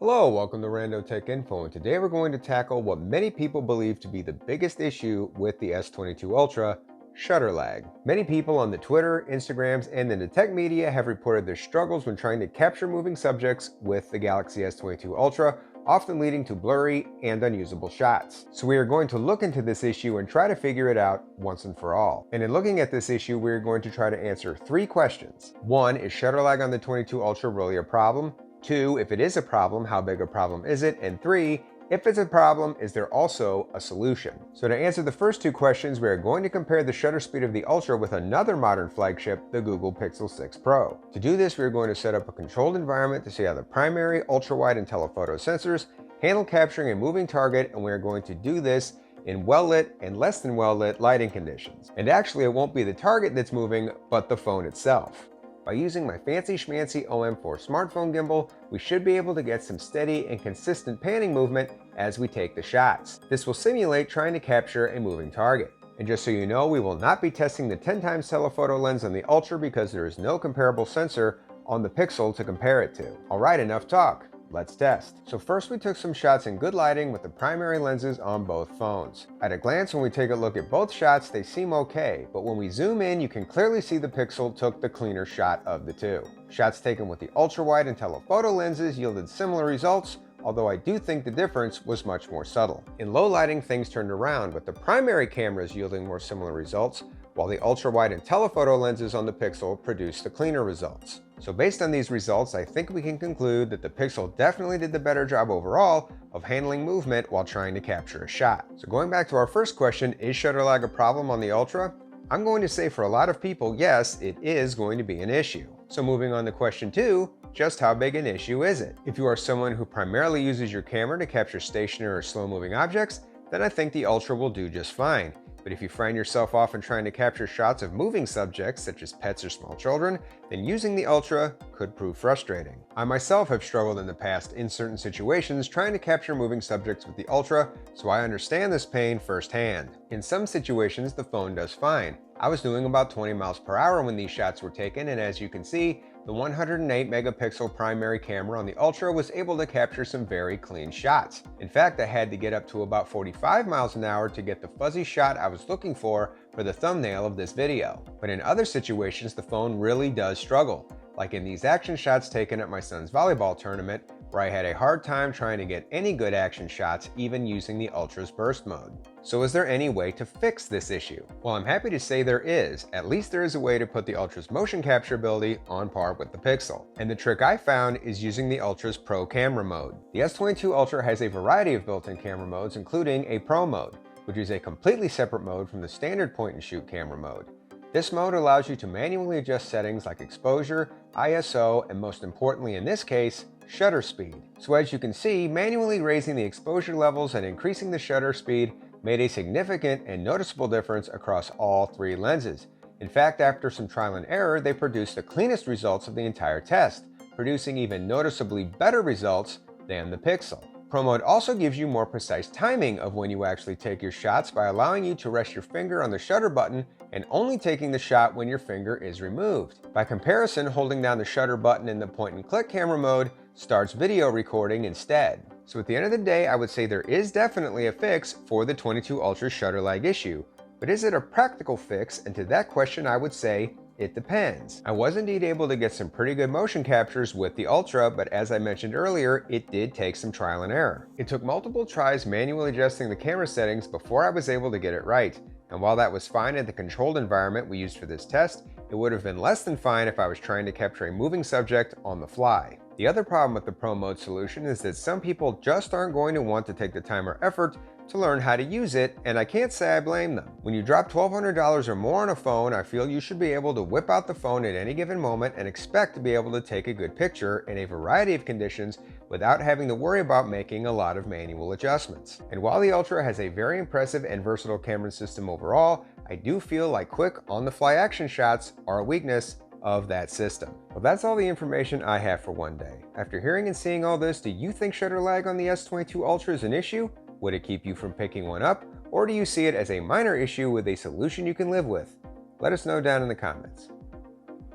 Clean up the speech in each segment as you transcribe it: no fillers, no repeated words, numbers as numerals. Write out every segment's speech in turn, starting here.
Hello, welcome to Rando Tech Info, and today we're going to tackle what many people believe to be the biggest issue with the S22 Ultra, shutter lag. Many people on the Twitter, Instagrams, and in the tech media have reported their struggles when trying to capture moving subjects with the Galaxy S22 Ultra, often leading to blurry and unusable shots. So we are going to look into this issue and try to figure it out once and for all. And in looking at this issue, we're going to try to answer three questions. One, is shutter lag on the 22 Ultra really a problem? Two, if it is a problem, how big a problem is it? And three, if it's a problem, is there also a solution? So to answer the first two questions, we are going to compare the shutter speed of the Ultra with another modern flagship, the Google Pixel 6 Pro. To do this, we are going to set up a controlled environment to see how the primary, ultra-wide, and telephoto sensors handle capturing a moving target, and we are going to do this in well-lit and less than well-lit lighting conditions. And actually, it won't be the target that's moving, but the phone itself. By using my fancy schmancy OM4 smartphone gimbal, we should be able to get some steady and consistent panning movement as we take the shots. This will simulate trying to capture a moving target. And just so you know, we will not be testing the 10 times telephoto lens on the Ultra because there is no comparable sensor on the Pixel to compare it to. Alright, enough talk. Let's test. So first we took some shots in good lighting with the primary lenses on both phones. At a glance, when we take a look at both shots, they seem okay, but when we zoom in, you can clearly see the Pixel took the cleaner shot of the two. Shots taken with the ultra-wide and telephoto lenses yielded similar results, although I do think the difference was much more subtle. In low lighting, things turned around, with the primary cameras yielding more similar results, while the ultra-wide and telephoto lenses on the Pixel produced the cleaner results. So based on these results, I think we can conclude that the Pixel definitely did the better job overall of handling movement while trying to capture a shot. So going back to our first question, is shutter lag a problem on the Ultra? I'm going to say for a lot of people, yes, it is going to be an issue. So moving on to question two, just how big an issue is it? If you are someone who primarily uses your camera to capture stationary or slow-moving objects, then I think the Ultra will do just fine. But if you find yourself often trying to capture shots of moving subjects, such as pets or small children, then using the Ultra could prove frustrating. I myself have struggled in the past in certain situations trying to capture moving subjects with the Ultra, so I understand this pain firsthand. In some situations, the phone does fine. I was doing about 20 miles per hour when these shots were taken, and as you can see, the 108 megapixel primary camera on the Ultra was able to capture some very clean shots. In fact, I had to get up to about 45 miles an hour to get the fuzzy shot I was looking for the thumbnail of this video. But in other situations, the phone really does struggle, like in these action shots taken at my son's volleyball tournament, where I had a hard time trying to get any good action shots even using the Ultra's burst mode. So is there any way to fix this issue? Well, I'm happy to say there is. At least there is a way to put the Ultra's motion capture ability on par with the Pixel. And the trick I found is using the Ultra's Pro camera mode. The S22 Ultra has a variety of built-in camera modes, including a Pro mode, which is a completely separate mode from the standard point-and-shoot camera mode. This mode allows you to manually adjust settings like exposure, ISO, and most importantly in this case, shutter speed. So as you can see, manually raising the exposure levels and increasing the shutter speed made a significant and noticeable difference across all three lenses. In fact, after some trial and error, they produced the cleanest results of the entire test, producing even noticeably better results than the Pixel. Pro Mode also gives you more precise timing of when you actually take your shots by allowing you to rest your finger on the shutter button and only taking the shot when your finger is removed. By comparison, holding down the shutter button in the point-and-click camera mode starts video recording instead. So at the end of the day, I would say there is definitely a fix for the 22 Ultra shutter lag issue. But is it a practical fix? And to that question, I would say it depends. I was indeed able to get some pretty good motion captures with the Ultra, but as I mentioned earlier, it did take some trial and error. It took multiple tries manually adjusting the camera settings before I was able to get it right. And while that was fine in the controlled environment we used for this test, it would have been less than fine if I was trying to capture a moving subject on the fly. The other problem with the Pro Mode solution is that some people just aren't going to want to take the time or effort to learn how to use it, and I can't say I blame them. When you drop $1,200 or more on a phone, I feel you should be able to whip out the phone at any given moment and expect to be able to take a good picture in a variety of conditions without having to worry about making a lot of manual adjustments. And while the Ultra has a very impressive and versatile camera system overall, I do feel like quick on-the-fly action shots are a weakness of that system. Well, that's all the information I have for one day. After hearing and seeing all this, do you think shutter lag on the S22 Ultra is an issue? Would it keep you from picking one up? Or do you see it as a minor issue with a solution you can live with? Let us know down in the comments.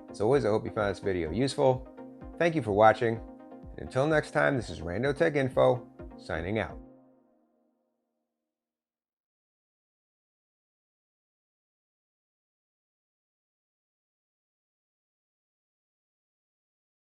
As always, I hope you found this video useful. Thank you for watching, Until next time, this is Rando Tech Info, signing out.